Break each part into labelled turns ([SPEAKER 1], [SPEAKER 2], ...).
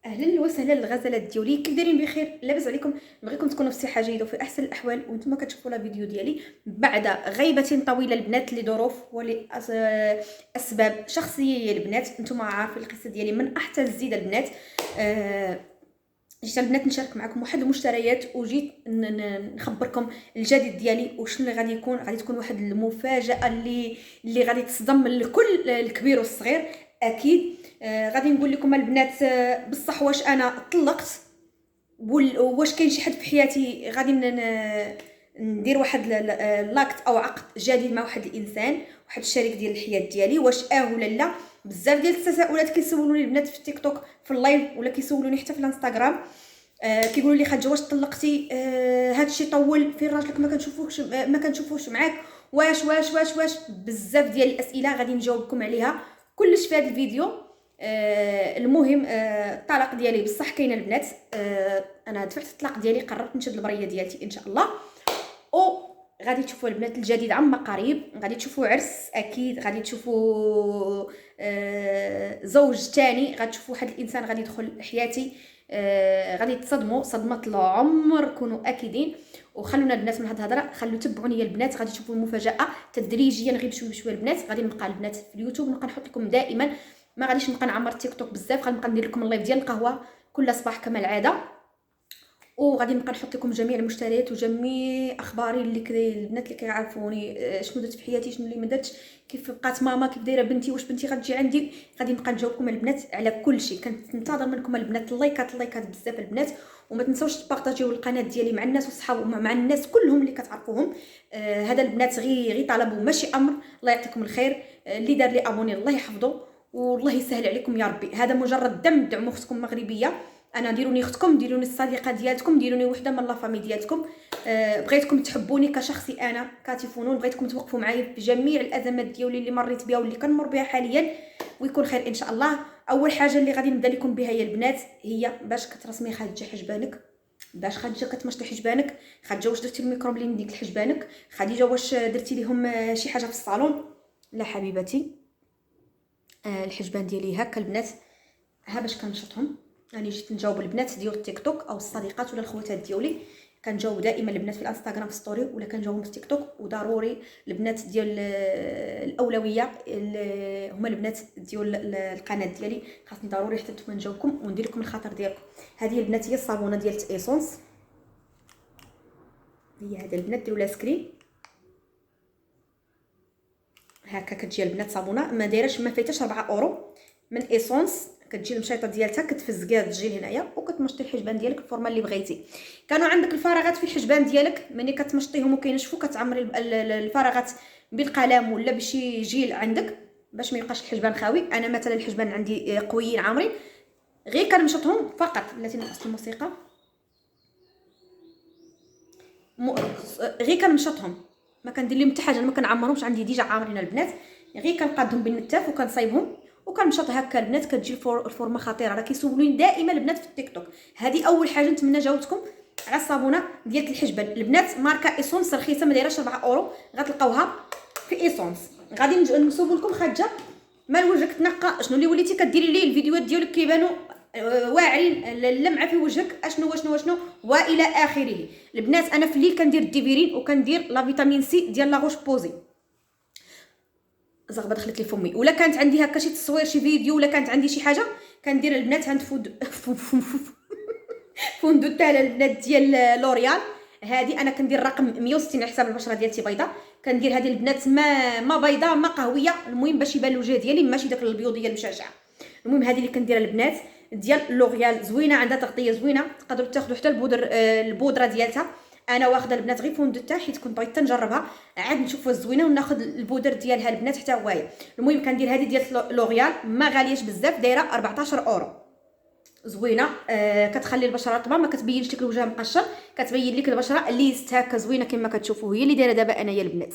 [SPEAKER 1] اهلا وسهلا الغزالات ديالي، كيف دايرين؟ بخير؟ لاباس عليكم؟ نبغيكم تكونوا في صحه جيده وفي احسن الاحوال وانتم كتشوفوا لا فيديو ديالي بعد غيبه طويله البنات لظروف ولاسباب شخصيه يا البنات. انتم عارفين القصه ديالي من احتى الزيد البنات. جيت البنات نشارك معكم واحد المشتريات وجيت نخبركم الجديد ديالي وشنو اللي غادي يكون. غادي تكون واحد المفاجاه اللي غادي تصدم الكل، الكبير والصغير اكيد. غادي نقول لكم البنات، بصح واش انا طلقت واش كاين شي حد في حياتي غادي ندير واحد لاكت او عقد جديد مع واحد الانسان، واحد الشريك ديال الحياه ديالي، واش ولا لا؟ بزاف ديال التساؤلات كيسولوني البنات في التيك توك في اللايف، ولا كيسولوني حتى في الانستغرام. كيقولوا لي خاجه واش طلقتي؟ هادشي طول في راجلك ما كنشوفوش معاك، واش بزاف ديال الاسئله غادي نجاوبكم عليها كلش في هذا الفيديو. المهم، الطلاق ديالي بصح كاينه البنات. انا دفعت الطلاق ديالي، قررت نشد البريه ديالتي ان شاء الله. او غادي تشوفوا البنات الجديد عما قريب، غادي تشوفوا عرس اكيد، غادي تشوفوا زوج تاني، غادي تشوفوا واحد الانسان غادي يدخل حياتي. غادي تصدموا صدمه العمر، كونوا اكيدين. وخلونا البنات من هاد الهضره، خلوا تبعوني يا البنات، غادي تشوفوا المفاجاه تدريجيا غير بشويه بشويه البنات. غادي نبقى البنات في اليوتيوب، نبقى نحط لكم دائما، ما غاديش نبقى نعمر تيك توك بزاف، غنبقى ندير لكم اللايف ديال القهوه كل صباح كما العاده. وغادي نبقى نحط لكم جميع المشتريات وجميع اخباري اللي البنات اللي كيعرفوني، شنو درت في حياتي، شنو اللي ما درتش، كيف بقات ماما، كيف دايره بنتي، واش بنتي غتجي عندي. غادي نبقى نجاوبكم البنات على كل شيء. كنتظر منكم البنات اللايكات بزاف البنات، وما تنساوش تبارطاجيو القناه ديالي مع الناس وصحاب مع الناس كلهم اللي كتعرفوهم. هذا البنات غير طلب وماشي امر. الله يعطيكم الخير. اللي دار لي ابوني الله يحفظه والله يسهل عليكم يا ربي. هذا مجرد دم، دعموا اختكم مغربيه. انا ديروني اختكم، ديروني الصديقه ديالكم، ديروني وحده من لا فامي ديالكم. بغيتكم تحبوني كشخصي انا كاتيفونون، بغيتكم توقفوا معايا في جميع الازمات ديالي اللي مريت بها واللي كنمر بها حاليا، ويكون خير ان شاء الله. اول حاجه اللي غادي نبدا لكم بها يا البنات هي باش كترسمي خادجه حجبانك، باش خادجه كتمشطي حجبانك. خادجه واش درتي الميكروب اللي نديك لحجبانك؟ خديجه واش درتي ليهم شي حاجه في الصالون؟ لا حبيبتي، الحجبان ديالي هكا البنات، ها باش كنشطهم. راني جيت نجاوب البنات ديال التيك توك او الصديقات ولا الخواتات ديالي. كنجاوب دائما البنات في الانستغرام في ستوري، ولا كنجاوبهم في التيك توك. وضروري البنات ديال الاولويه هما البنات ديال القناه ديالي، خاصني ضروري حتى نتوما نجاوبكم وندير لكم الخاطر ديالكم. هذه البنات هي الصابونه ديال ايسونس، هي هذا البنات ديروا لها سكرين هكا. كتجي البنات صابونه ما دايرش ما فايتاش 4 اورو من ايسونس. كتجي المشيطه ديالتها كتفزكيها تجي هنايا وكتمشطي الحجبان ديالك الفورمه اللي بغيتي. كانوا عندك الفراغات في الحجبان ديالك ملي كتمشطيهم وكينشفوا، كتعمري الفراغات بالقلم ولا بشي جيل عندك باش ما يبقاش الحجبان خاوي. انا مثلا الحجبان عندي قويين عامرين، غير كنمشطهم فقط. بلاتي نقص الموسيقى. غير كنمشطهم، ما كندير لهم حتى حاجه، ما كنعمرهمش، عندي ديجا عامرين البنات. غير كنقادهم بالنتاف وكنصايبهم وكنمشط هكا البنات. كتجي الفورمه خطيره. راه كيسولوني دائما البنات في التيك توك. هذه اول حاجه نتمنى جاوبتكم على الصابونه ديال الحجبان البنات، ماركه ايسونس رخيصه ما دايراش 4 اورو، غتلقاوها في ايسونس. غادي نسولو لكم خاجه مال وجهك تنقى، شنو اللي وليتي كديري ليه الفيديوهات ديالك كيبانوا واعرين اللمعه في وجهك، اشنو والى اخره. البنات انا في الليل كندير الديفيرين وكندير لا فيتامين سي ديال لا روش بوزي. زغبه دخلت لي فمي. ولا كانت عندي هكا شي تصوير شي فيديو، ولا كانت عندي شي حاجه، كندير البنات عند فندق تاع البنات ديال لوريال. هذه انا كندير رقم 160 على حساب البشره ديالتي بيضاء. كندير هذه البنات ما بيضاء ما قهويه، المهم باش يبان الوجه ديالي ماشي داك البيوضيه المشعشعه. المهم هذه اللي كنديرها البنات ديال لوريال، زوينه، عندها تغطيه زوينه. تقدروا تاخذوا حتى البودره ديالتها. انا واخده البنات غير فوندو تاع، حيت كنت بغيت نجربها عاد نشوفها زوينه، وناخذ البودر ديالها البنات حتى هوايه. المهم كندير هذه ديال لوريال، ما غالياش بزاف، دايره 14 اورو، زوينه. كتخلي البشره رطبه، ما كتبينش لك الوجه مقشر، كتبين لك البشره ليست هكا زوينه كما كتشوفوا. هي اللي دايره دابا انايا البنات.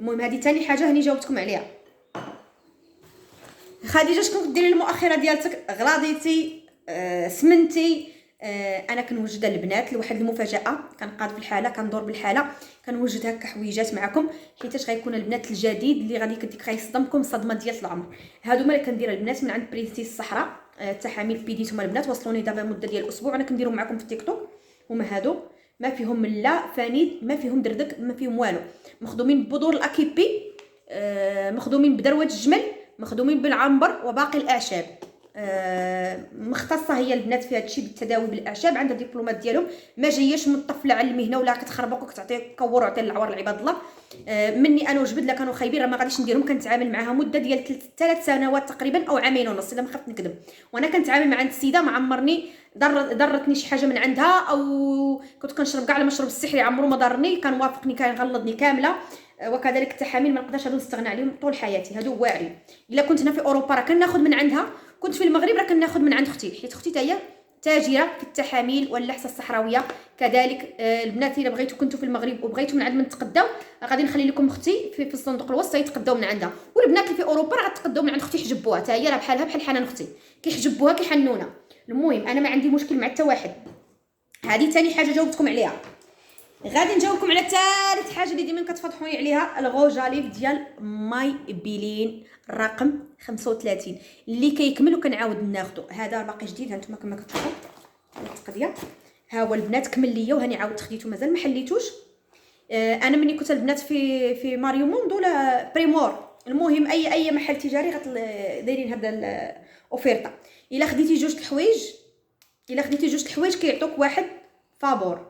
[SPEAKER 1] المهم هذه ثاني حاجه هني جاوبتكم عليها. خديجه شكون كديري المؤخره ديالتك؟ غلاضيتي؟ سمنتي؟ انا كنوجد البنات لواحد المفاجاه. كنقاد في الحاله، كندور بالحاله، كنوجد هكا حويجات معكم، حيتاش غيكون البنات الجديد اللي غادي غيصدمكم صدمه ديال العمر. هادو ما اللي كندير البنات من عند برينسيس الصحراء. التحاميل بيديتهم البنات وصلوني دابا مده ديال اسبوع، انا كنديرهم معكم في التيك توك. هما هادو ما فيهم لا فانيد، ما فيهم دردك، ما فيهم والو، مخدومين ببذور الاكيبي، مخدومين بدروه الجمل، مخدومين بالعنبر وباقي الاعشاب. مختصه هي البنات في هادشي بالتداوي بالاعشاب، عندها دبلومات ديالهم، ما جاياش مطفله على المهنه ولا كتخربق وكتعطي كور وعطي العوار لعباد الله. مني انا وجبد لا كانوا خايبين راه ما غاديش نديرهم. كنتعامل معها مده ديال 3 سنوات تقريبا او عامين ونص الا ما خفت نكذب، وانا كنتعامل مع عند السيده ما عمرني ضرتني شي حاجه من عندها، او كنت كنشرب كاع المشروب السحري عمرو ما ضرني، كان وافقني كان غلظني كامله. وكذلك التحاميل ما نقدرش هادو نستغنى عليهم طول حياتي، هادو واعرين. الا كنت هنا في اوروبا راه كناخذ من عندها، كنت في المغرب راه كناخذ من عند اختي، حيت اختي حتى هي تاجره في التحاميل واللحسه الصحراويه. كذلك البنات الا بغيتو كنتو في المغرب وبغيتو من عند من تقداو، غادي نخلي لكم اختي في الصندوق الوسط يتقداو من عندها، والبنات اللي في اوروبا راه غتقداو من عند اختي يحجبوها، حتى هي راه بحالها بحال حنان اختي كيحجبوها كيحنونا. المهم انا ما عندي مشكل مع حتى واحد. هذه ثاني حاجه جاوبتكم عليها. غادي نجاوبكم على ثالث حاجه اللي ديما كتفضحوني عليها، الغوجاليف ديال ماي بيلين رقم 35 اللي كيكمل وكنعاود ناخذو. هذا باقي جديد، هانتوما كما كتشوفوا التقديه. ها هو البنات كمل ليا وهاني عاود خديتو مازال ما حليتوش. انا ملي كنت البنات في ماريو موند ولا بريمور، المهم اي محل تجاري دايرين هذا الاوفيرتا، الا خديتي جوج الحوايج كيعطوك واحد فابور،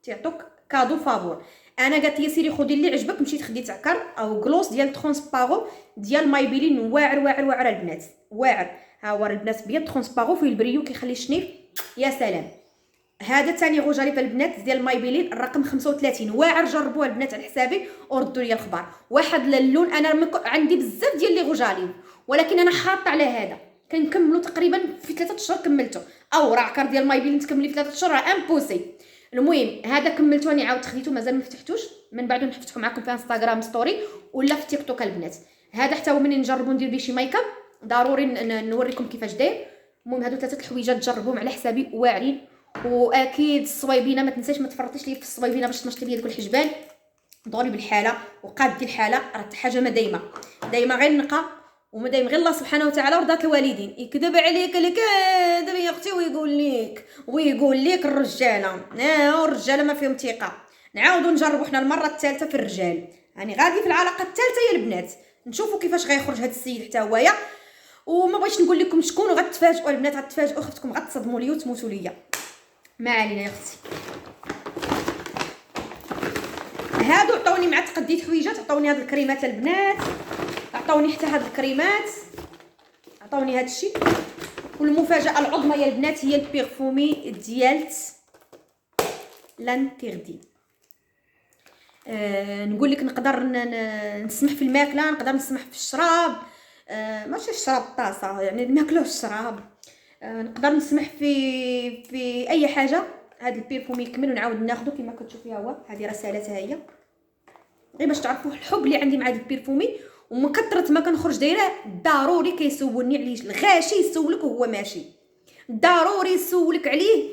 [SPEAKER 1] تيعطوك كادو فابور. انا قالت لي سيري خدي اللي عجبك، مشيت خديت عكر او غلوس ديال ترونسبارو ديال مايبيلين، واعر واعر واعر البنات، واعر. ها هو البنات بيض ترونسبارو فيه البريو كيخلي الشنيف، يا سلام. هذا ثاني غوجاليف البنات ديال مايبيلين الرقم 35، واعر. جربوها البنات على حسابي وردوا لي الخبر. واحد اللون، انا عندي بزاف ديال لي غوجاليف ولكن انا حاطه على هذا، كنكملوا تقريبا في 3 اشهر كملته. او راه عكر ديال مايبيلين تكملي في 3 اشهر راه امبوسي. المهم هذا كملته راني عاود خديته مازال ما فتحتوش، من بعد نفتحو معكم في انستغرام ستوري ولا في تيك توك البنات. هذا حتى هو مني نجربو ندير بيه شي ميك اب ضروري نوريكم كيفاش داير. المهم هادو 3 الحويجات جربوهم على حسابي واعرين. واكيد الصويبينه ما تنساش ما تفرطيش لي في الصويبينه باش تنشطي لي ديك الحجبان، ضربي بالحاله وقادي الحاله، راه حاجه ما دايما غير نقى، وما دايما غير الله سبحانه وتعالى ورضات الوالدين. يكذب عليك الكذب يا اختي ويقول لك الرجاله والرجاله ما فيهم ثقه. نعاودوا نجربوا حنا المره الثالثه في الرجال، يعني غادي في العلاقه الثالثه يا البنات نشوفوا كيفاش غيخرج هذا السيد حتى هويا. وما بغيتش نقول لكم شكون، وغتفاجئوا البنات، غتفاجئوا اختكم، غتصدموا لي وتموتوا ليا. ما علينا يا اختي. هادو عطاوني مع تقديت حويجات، عطاوني هاد الكريمات البنات، عطاوني حتى هاد الكريمات، عطاوني هاد الشيء. والمفاجاه العظمى يا البنات هي البيرفومي ديالت لانتيردي. نقول لك نقدر نسمح في الماكله، نقدر نسمح في الشراب، ماشي الشراب الطاسه يعني الماكله والشراب، نقدر نسمح في اي حاجه. هذا البيرفومي يكمل ونعاود ناخذه كما كتشوفي. ها هو هذه رسالتها هي، غير باش تعرفوا الحب اللي عندي مع هذا البيرفومي. ومن كثره ما كنخرج دايره ضروري كيسولني عليه، الغاشي يسولك وهو ماشي، ضروري يسولك عليه.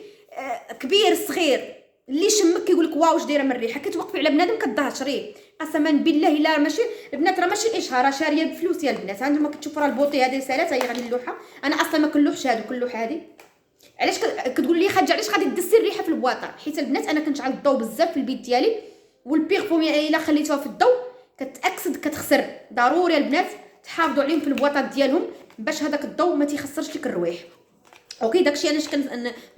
[SPEAKER 1] كبير صغير اللي شمك كيقول لك واو واش دايره من الريحه، كتوقفي على بنادم كتهشريه قسما بالله. لا ماشي البنات راه ماشي اشهار، راه شاريه بفلوس يا البنات. هانتوما كتشوفوا راه البوطي هذه رسالات، هي غادي اللوحه. انا اصلا ما كنلوحش هادو، كنلوح هذه. علاش كتقولوا لي خارجه علاش غادي تدسي الريحه في البواطه؟ حيت البنات انا كنشعل الضوء بزاف في البيت ديالي، والبيرفومي الا خليتوها في الضوء كتاكسد كتخسر. ضروري البنات تحافظوا عليهم في البواطات ديالهم باش هذاك الضوء ما تيخسرش لك الروايح. اوكي داكشي علاش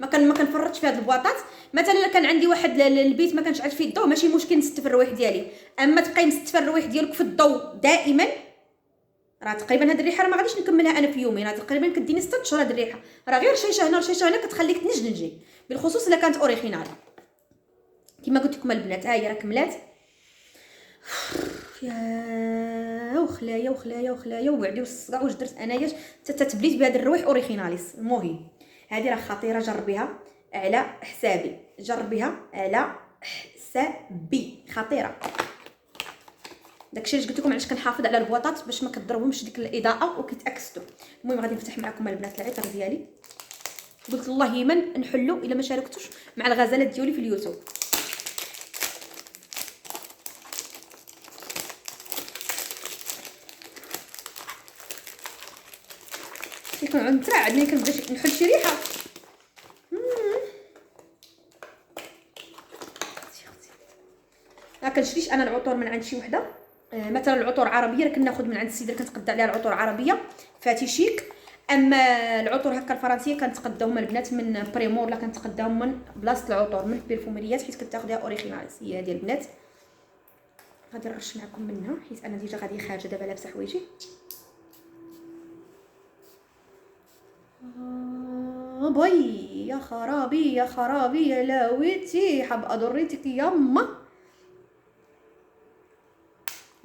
[SPEAKER 1] ما كنفرطش في هاد البواطات. مثلا كان عندي واحد البيت ما كانش عاد فيه الضوء ماشي مشكل نستف الروايح ديالي، اما تبقاي مستفه الروايح ديالك في الضوء دائما راه تقريبا هاد الريحه راه ما غاديش نكملها انا في يومين، راه تقريبا كديني 6 اشهر هاد الريحه. راه غير شيشه هنا وشيشه هنا كتخليك تنجنجي، بالخصوص الا كانت اوريجينال كما قلت لكم البنات. ها هي راه كملات. يا وخلايا وخلايا وخلايا وبعدي والصقع واش درت انايا تتبليت بهاد الروايح اوريجيناليس. المهم هذه راه خطيره، جربيها على حسابي، جربيها على حسابي، خطيره. داكشي اللي قلت لكم علاش كنحافظ على البواطات باش ما كضربهمش ديك الاضاءه وكيتاكسدوا. المهم غادي نفتح معكم البنات العطر ديالي. قلت الله يمن نحلو الا ما شاركتوش مع الغزالات ديالي في اليوتيوب. كنعود نترعد ملي كنبغي نحل شي ريحه. ما كنشريش انا العطور من عند شي وحده، مثلا العطور عربيه راه كناخذ من عند السيده اللي كنتقدى عليها العطور عربيه فاتي شيك. اما العطور هكا الفرنسيه كنتقداهم البنات من بريمور، ولا كنتقداهم من بلاصه العطور من البيرفومريات، حيت كتاخديها اوريجينال. هي ديال البنات. غادي نرش معكم منها حيت انا ديجا غادي خارجه دابا لابسه حوايجي. باي يا خرابي يا خرابي يا لاويتي، حاب اضريتك ياما.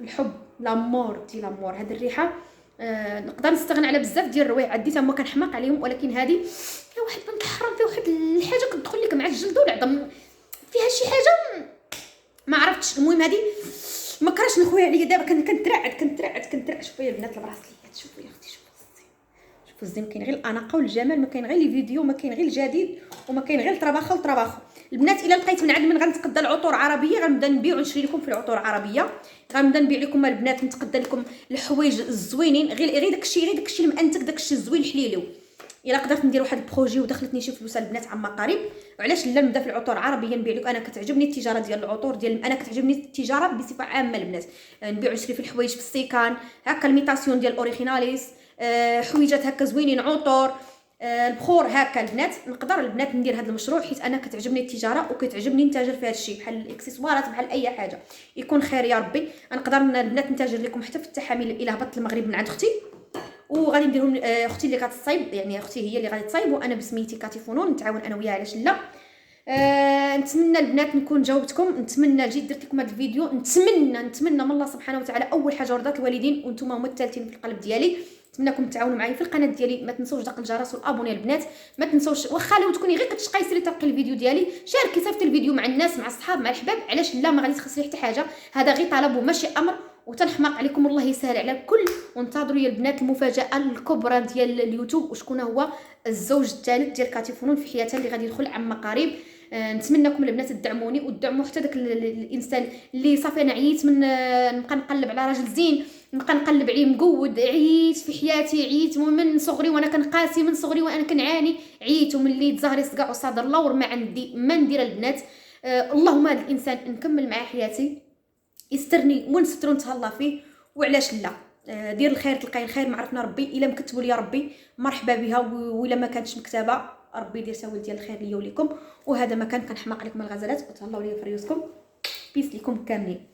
[SPEAKER 1] الحب لامور دي لامور. هاد الريحه نقدر نستغنى على بزاف ديال الروايع عندي تما كنحماق عليهم، ولكن هذه فيها واحد بنت حرام، فيها واحد الحاجه كتدخل لك مع الجلد والعظم، فيها شي حاجه ما عرفتش. المهم هذه ما كرهش نخويا عليا دابا كنترعد. شوفوا يا البنات البراسليات، شوفوا يا اختي، شوفوا الزين. كاين غير الاناقه والجمال، ما كاين غير لي فيديو، ما كاين غير الجديد، وما كاين غير الطرباخه. البنات الا لقيت من عند من غنتقدى العطور عربيه غنبدا نبيع ونشري لكم في العطور عربيه. غنبدا نبيع لكم البنات، نتقدى لكم الحوايج الزوينين، غير داكشي المأنتك، داكشي الزوين الحليلو. الا قدرت ندير واحد البروجي ودخلتني شي فلوس البنات عما قريب، وعلاش لا نبدا في العطور العربيه نبيع لكم. انا كتعجبني التجاره ديال العطور انا كتعجبني التجاره بصفه عامه البنات. نبيع ونشري في الحوايج في السيكان هكا، الميتاسيون ديال اوريجيناليس، حويجات هكا زوينين، عطور، البخور هكا. البنات نقدر البنات ندير هذا المشروع حيت انا كتعجبني التجاره وكتعجبني نتاجر في هذا الشيء، بحال الاكسسوارات بحال اي حاجه. يكون خير يا ربي. نقدر البنات نتاجر لكم حتى في التحاميل الا هبطت المغرب من عند اختي، وغادي نديرهم اختي اللي كتصايب، يعني اختي هي اللي غادي تصايب، وانا بسميتي كاتي فنون نتعاون انا وياها، علاش لا. نتمنى البنات نكون جاوبتكم، نتمنى جيت درت لكم هذا الفيديو، نتمنى من الله سبحانه وتعالى اول حاجه رضات الوالدين، وانتم هما الثالثين في القلب ديالي. نتمنىكم تعاونوا معايا في القناه ديالي، ما تنسوش دق الجرس والابوني البنات، ما تنسوش واخا لو تكوني غير كتشقاي سيري تلقي الفيديو ديالي، شاركي صيفطي الفيديو مع الناس، مع الصحاب، مع الحباب، علاش لا، ما غادي تخسري حتى حاجه. هذا غير طلب وماشي امر، وتنحماق عليكم الله يسهل على الكل. وانتظروا يا البنات المفاجاه الكبرى ديال اليوتيوب، وشكون هو الزوج الثالث ديال كاتي فنون في حياتها اللي غادي يدخل عما قريب. نتمنىكم البنات تدعموني وتدعموا حتى داك الانسان اللي صافي انا عييت من نبقى نقلب على راجل زين، نبقى نقلب عليه مقود. عييت في حياتي، عييت من صغري وانا كنقاسي، من صغري وانا كنعاني، عييت وملي تزهري صقع وصادر اللور ما عندي ما ندير البنات. اللهم هذا الانسان نكمل معاه حياتي، يسترني ونسترو نتهلا فيه، وعلاش لا. دير الخير تلقاي الخير، ما عرفنا ربي. الا مكتبوا لي ربي مرحبا بها، ولا ما كانتش مكتبه ربي يدير ساوي ديال الخير ليا وليكم. وهذا مكان كنحماق عليكم الغزالات، وتهلاو ليا في ريوسكم. بيس ليكم كاملين.